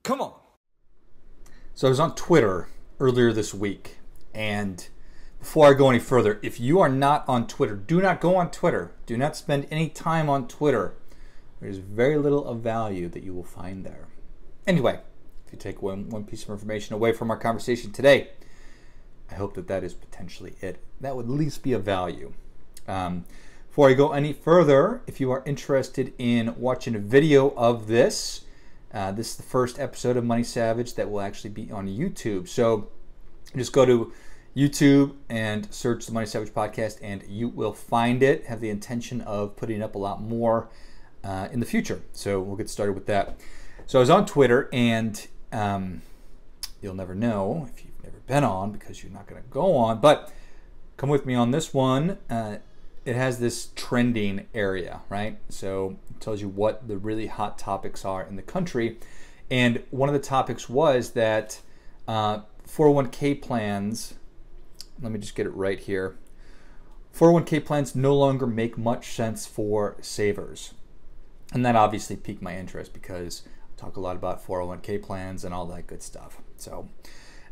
Come on. So I was on Twitter earlier this week, and before I go any further, if you are not on Twitter, do not go on Twitter. Do not spend any time on Twitter. There's very little of value that you will find there. Anyway, if you take one piece of information away from our conversation today, I hope that is potentially it. That would at least be of value. Before I go any further, if you are interested in watching a video of this, this is the first episode of Money Savage that will actually be on YouTube. So just go to YouTube and search the Money Savage podcast and you will find it. Have the intention of putting up a lot more in the future. So we'll get started with that. So I was on Twitter, and you'll never know if you've never been on because you're not going to go on, but come with me on this one. It has this trending area, right? So it tells you what the really hot topics are in the country. And one of the topics was that 401k plans, let me just get it right here. 401k plans no longer make much sense for savers. And that obviously piqued my interest because I talk a lot about 401k plans and all that good stuff. So,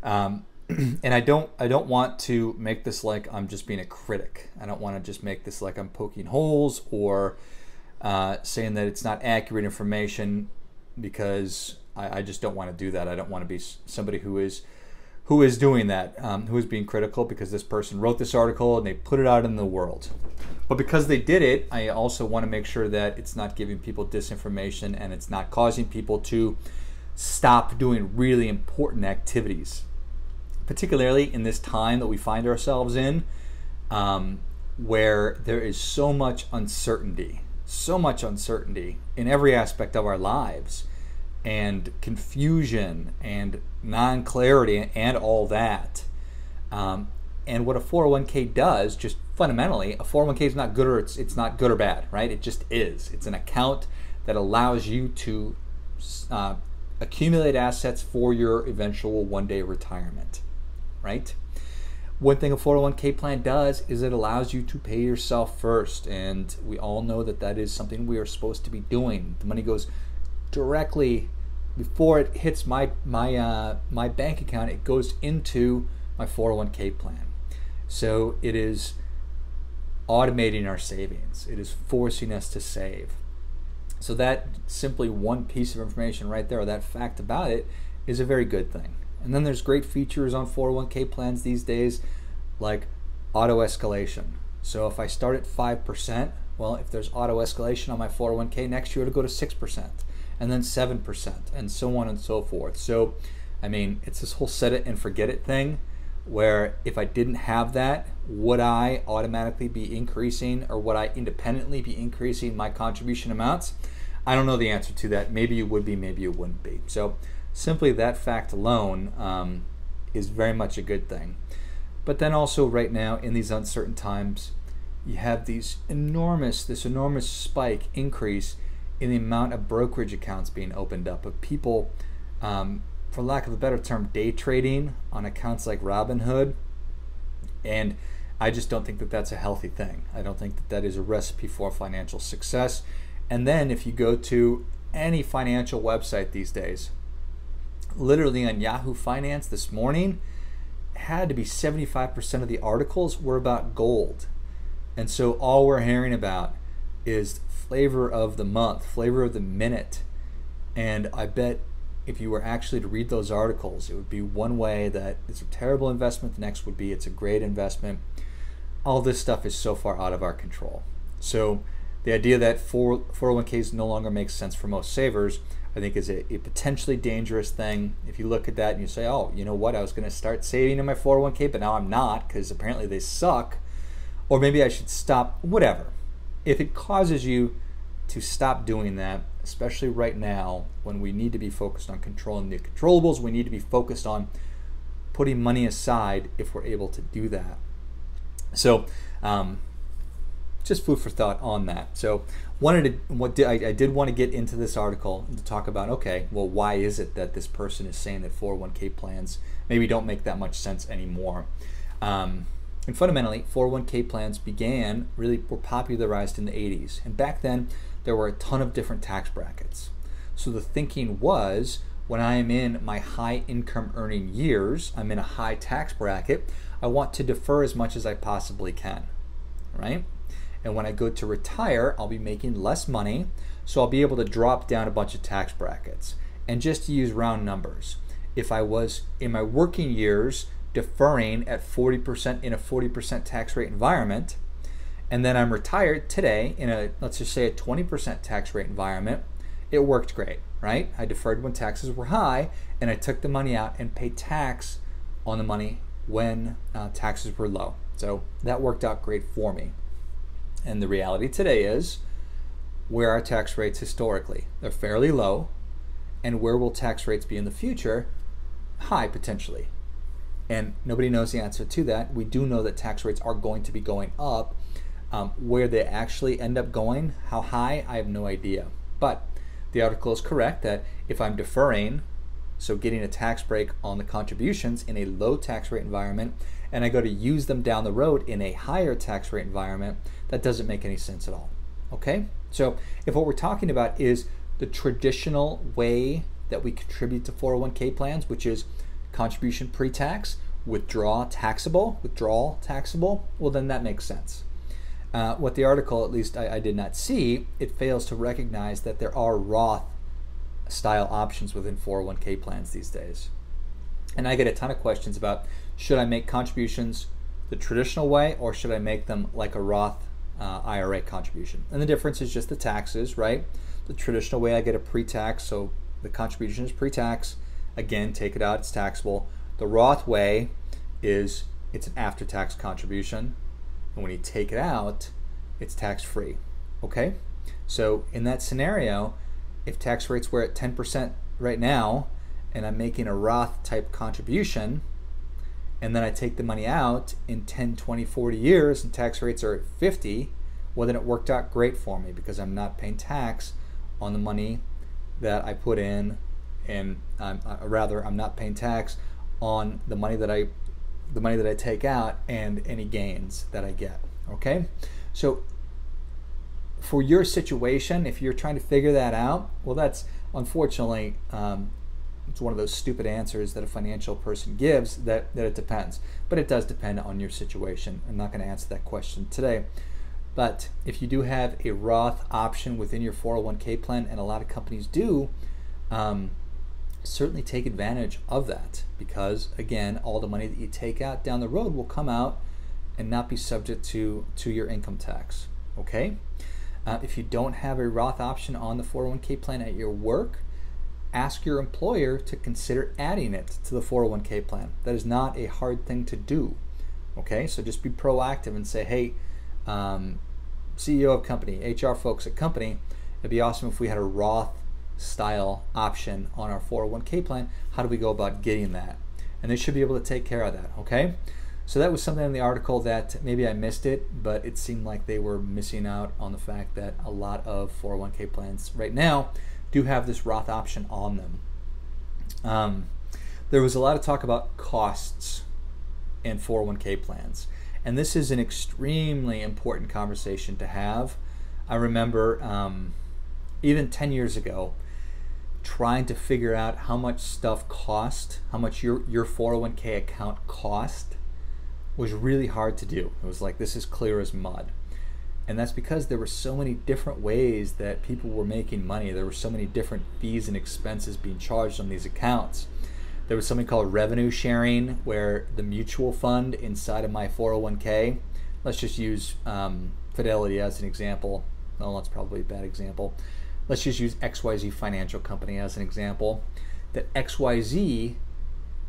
and I don't want to make this like I'm just being a critic. I don't want to just make this like I'm poking holes or saying that it's not accurate information, because I just don't want to do that. I don't want to be somebody who is doing that, who is being critical because this person wrote this article and they put it out in the world. But because they did it, I also want to make sure that it's not giving people disinformation and it's not causing people to stop doing really important activities, particularly in this time that we find ourselves in, where there is so much uncertainty in every aspect of our lives, and confusion and non-clarity and all that. And what a 401k does, just fundamentally, a 401k is not good, or it's not good or bad, right? It just is. It's an account that allows you to accumulate assets for your eventual one-day retirement, right? One thing a 401k plan does is it allows you to pay yourself first, and we all know that is something we are supposed to be doing. The money goes directly, before it hits my bank account, it goes into my 401k plan. So it is automating our savings. It is forcing us to save. So that simply one piece of information right there, or that fact about it, is a very good thing. And then there's great features on 401k plans these days, like auto escalation. So if I start at 5%, well, if there's auto escalation on my 401k, next year it'll go to 6%, and then 7%, and so on and so forth. So, I mean, it's this whole set it and forget it thing, where if I didn't have that, would I automatically be increasing, or would I independently be increasing my contribution amounts? I don't know the answer to that. Maybe you would be, maybe you wouldn't be. So simply that fact alone is very much a good thing. But then also right now in these uncertain times, you have this enormous spike increase in the amount of brokerage accounts being opened up, of people, for lack of a better term, day trading on accounts like Robinhood. And I just don't think that that's a healthy thing. I don't think that is a recipe for financial success. And then if you go to any financial website these days, literally on Yahoo Finance this morning, it had to be 75% of the articles were about gold. And so all we're hearing about is flavor of the month, flavor of the minute. And I bet if you were actually to read those articles, it would be one way that it's a terrible investment, the next would be it's a great investment. All this stuff is so far out of our control. So the idea that 401ks no longer makes sense for most savers, I think is a potentially dangerous thing. If you look at that and you say, oh, you know what, I was going to start saving in my 401k, but now I'm not because apparently they suck, or maybe I should stop, whatever. If it causes you to stop doing that, especially right now when we need to be focused on controlling the controllables, we need to be focused on putting money aside if we're able to do that. So just food for thought on that. So I did want to get into this article to talk about, okay, well, why is it that this person is saying that 401k plans maybe don't make that much sense anymore? And fundamentally, 401k plans were popularized in the 80s. And back then, there were a ton of different tax brackets. So the thinking was, when I am in my high income earning years, I'm in a high tax bracket, I want to defer as much as I possibly can, right? And when I go to retire, I'll be making less money, so I'll be able to drop down a bunch of tax brackets. And just to use round numbers, if I was in my working years deferring at 40% in a 40% tax rate environment, and then I'm retired today in a, let's just say, a 20% tax rate environment, it worked great, right? I deferred when taxes were high, and I took the money out and paid tax on the money when taxes were low. So that worked out great for me. And the reality today is, where are tax rates historically? They're fairly low. And where will tax rates be in the future? High, potentially. And nobody knows the answer to that. We do know that tax rates are going to be going up. Where they actually end up going, how high, I have no idea. But the article is correct that if I'm deferring, so getting a tax break on the contributions in a low tax rate environment, and I go to use them down the road in a higher tax rate environment, that doesn't make any sense at all. Okay? So if what we're talking about is the traditional way that we contribute to 401k plans, which is contribution pre-tax, withdrawal taxable, well, then that makes sense. What the article, at least I did not see, it fails to recognize that there are Roth style options within 401k plans these days. And I get a ton of questions about, should I make contributions the traditional way, or should I make them like a Roth IRA contribution? And the difference is just the taxes, right? The traditional way, I get a pre-tax, so the contribution is pre-tax. Again, take it out, it's taxable. The Roth way is, it's an after-tax contribution, and when you take it out, it's tax-free. Okay? So in that scenario, if tax rates were at 10% right now, and I'm making a Roth type contribution, and then I take the money out in 10, 20, 40 years, and tax rates are at 50, well, then it worked out great for me, because I'm not paying tax on the money that I put in, and rather, I'm not paying tax on the money that I take out and any gains that I get. Okay, so for your situation, if you're trying to figure that out, well, that's unfortunately it's one of those stupid answers that a financial person gives, that it depends. But it does depend on your situation. I'm not going to answer that question today. But if you do have a Roth option within your 401k plan, and a lot of companies do, certainly take advantage of that, because again, all the money that you take out down the road will come out and not be subject to your income tax. Okay? If you don't have a Roth option on the 401k plan at your work, ask your employer to consider adding it to the 401k plan. That is not a hard thing to do. Okay? So just be proactive and say, hey, CEO of company, HR folks at company, it'd be awesome if we had a Roth style option on our 401k plan. How do we go about getting that? And they should be able to take care of that. Okay? So that was something in the article that maybe I missed it, but it seemed like they were missing out on the fact that a lot of 401k plans right now do have this Roth option on them. There was a lot of talk about costs in 401k plans, and this is an extremely important conversation to have. I remember even 10 years ago trying to figure out how much stuff cost, how much your 401k account cost, was really hard to do. It was like, this is clear as mud. And that's because there were so many different ways that people were making money. There were so many different fees and expenses being charged on these accounts. There was something called revenue sharing, where the mutual fund inside of my 401k, let's just use Fidelity as an example. No, that's probably a bad example. Let's just use XYZ Financial Company as an example. That XYZ,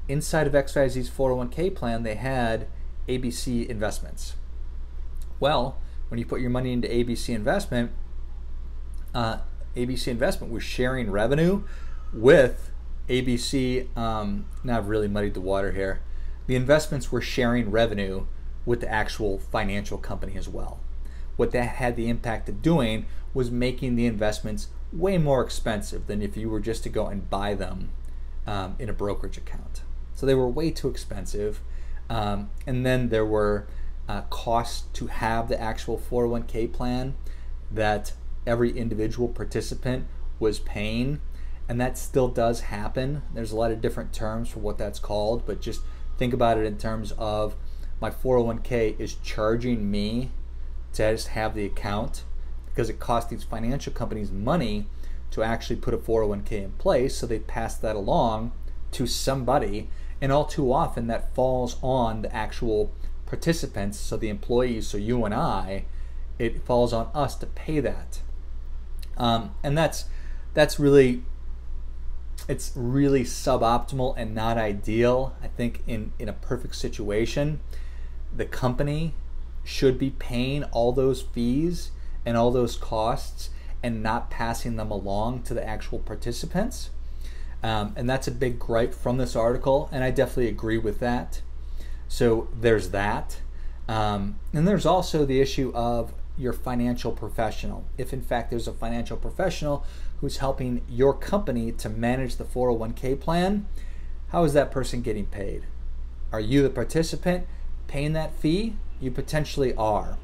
inside of XYZ's 401k plan, they had ABC Investments. Well, when you put your money into ABC Investment was sharing revenue with ABC. Now I've really muddied the water here. The investments were sharing revenue with the actual financial company as well. What that had the impact of doing was making the investments way more expensive than if you were just to go and buy them in a brokerage account. So they were way too expensive. And then there were costs to have the actual 401k plan that every individual participant was paying. and that still does happen. There's a lot of different terms for what that's called, but just think about it in terms of my 401k is charging me to just have the account, because it costs these financial companies money to actually put a 401k in place, so they pass that along to somebody, and all too often that falls on the actual participants, so the employees, so you and I, it falls on us to pay that. And that's really, it's really suboptimal and not ideal. I think in a perfect situation, the company should be paying all those fees and all those costs and not passing them along to the actual participants. And that's a big gripe from this article, and I definitely agree with that. So there's that. And there's also the issue of your financial professional. If in fact there's a financial professional who's helping your company to manage the 401k plan, how is that person getting paid? Are you, the participant, paying that fee? You potentially are.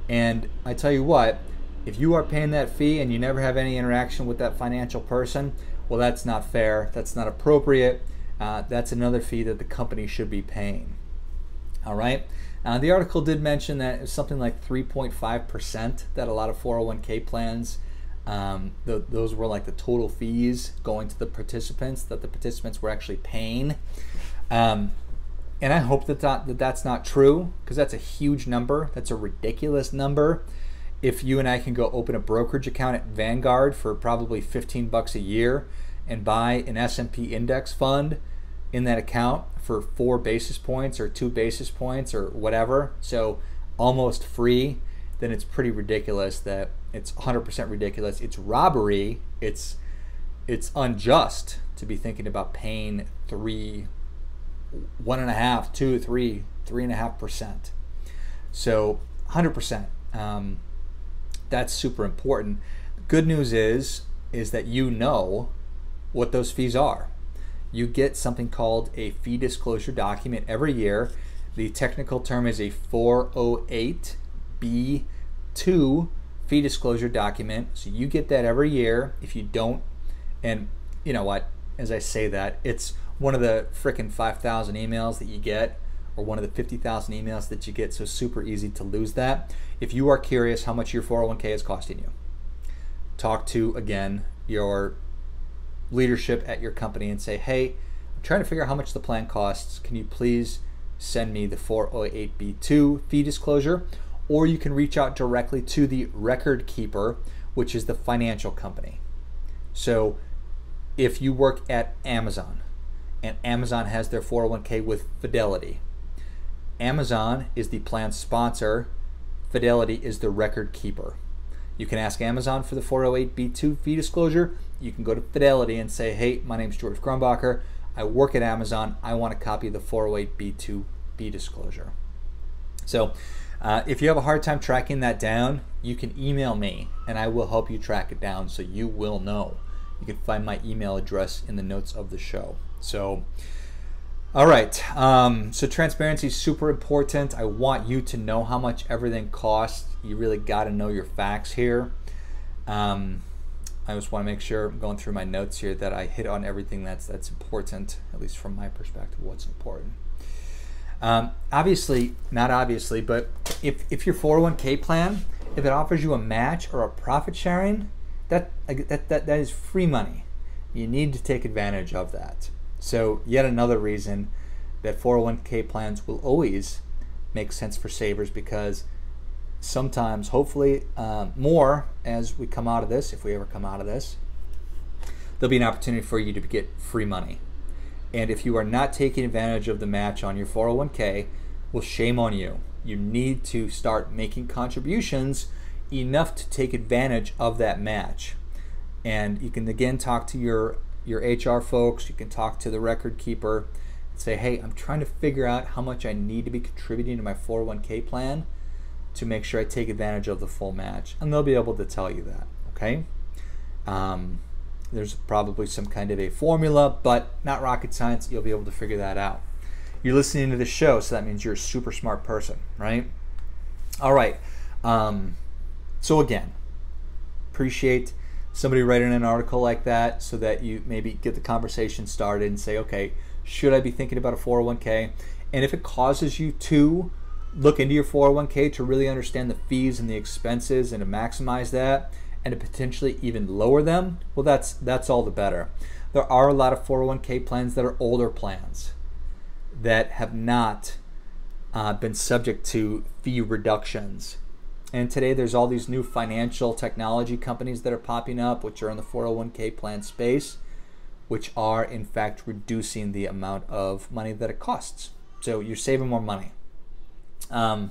And I tell you what, if you are paying that fee and you never have any interaction with that financial person, well, that's not fair. That's not appropriate. That's another fee that the company should be paying. All right. The article did mention that it's something like 3.5% that a lot of 401k plans, those were like the total fees going to the participants, that the participants were actually paying. And I hope that's not true, because that's a huge number. That's a ridiculous number. If you and I can go open a brokerage account at Vanguard for probably $15 a year and buy an S&P index fund in that account for 4 basis points or 2 basis points or whatever, so almost free, then it's pretty ridiculous. That it's 100% ridiculous. It's robbery. It's unjust to be thinking about paying 1.5%, 2, 3, 3.5%. So 100%. That's super important. The good news is that you know what those fees are. You get something called a fee disclosure document every year. The technical term is a 408B2 fee disclosure document. So you get that every year. If you don't, and you know what, as I say that, it's one of the frickin' 5,000 emails that you get, or one of the 50,000 emails that you get, so super easy to lose that. If you are curious how much your 401k is costing you, talk to, again, your leadership at your company and say, hey, I'm trying to figure out how much the plan costs. Can you please send me the 408B2 fee disclosure? Or you can reach out directly to the record keeper, which is the financial company. So if you work at Amazon, and Amazon has their 401k with Fidelity, Amazon is the plan sponsor, Fidelity is the record keeper. You can ask Amazon for the 408B2 fee disclosure. You can go to Fidelity and say, hey, my name's George Grumbacher. I work at Amazon. I want a copy of the 408B2 fee disclosure. So if you have a hard time tracking that down, you can email me and I will help you track it down, so you will know. You can find my email address in the notes of the show. So, all right. So transparency is super important. I want you to know how much everything costs. You really got to know your facts here. I just want to make sure, I'm going through my notes here, that I hit on everything that's important, at least from my perspective, what's important. Obviously, not obviously, but if your 401k plan, if it offers you a match or a profit sharing, that is free money. You need to take advantage of that. So yet another reason that 401k plans will always make sense for savers, because sometimes, hopefully more as we come out of this, if we ever come out of this, there'll be an opportunity for you to get free money. And if you are not taking advantage of the match on your 401k, well, shame on you. You need to start making contributions enough to take advantage of that match. And you can again talk to your HR folks, you can talk to the record keeper and say, hey, I'm trying to figure out how much I need to be contributing to my 401k plan to make sure I take advantage of the full match. And they'll be able to tell you that, okay? There's probably some kind of a formula, but not rocket science. You'll be able to figure that out. You're listening to this show, so that means you're a super smart person, right? All right. So again, appreciate somebody writing an article like that so that you maybe get the conversation started and say, okay, should I be thinking about a 401k? And if it causes you to look into your 401k to really understand the fees and the expenses and to maximize that and to potentially even lower them, well, that's all the better. There are a lot of 401k plans that are older plans that have not been subject to fee reductions. And today there's all these new financial technology companies that are popping up, which are in the 401k plan space, which are in fact reducing the amount of money that it costs. So you're saving more money. All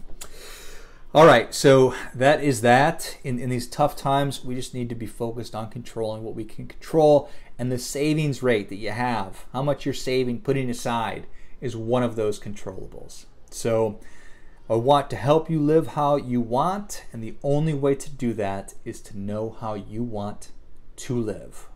right, so that is that. In these tough times, we just need to be focused on controlling what we can control. And the savings rate that you have, how much you're saving, putting aside, is one of those controllables. So I want to help you live how you want, and the only way to do that is to know how you want to live.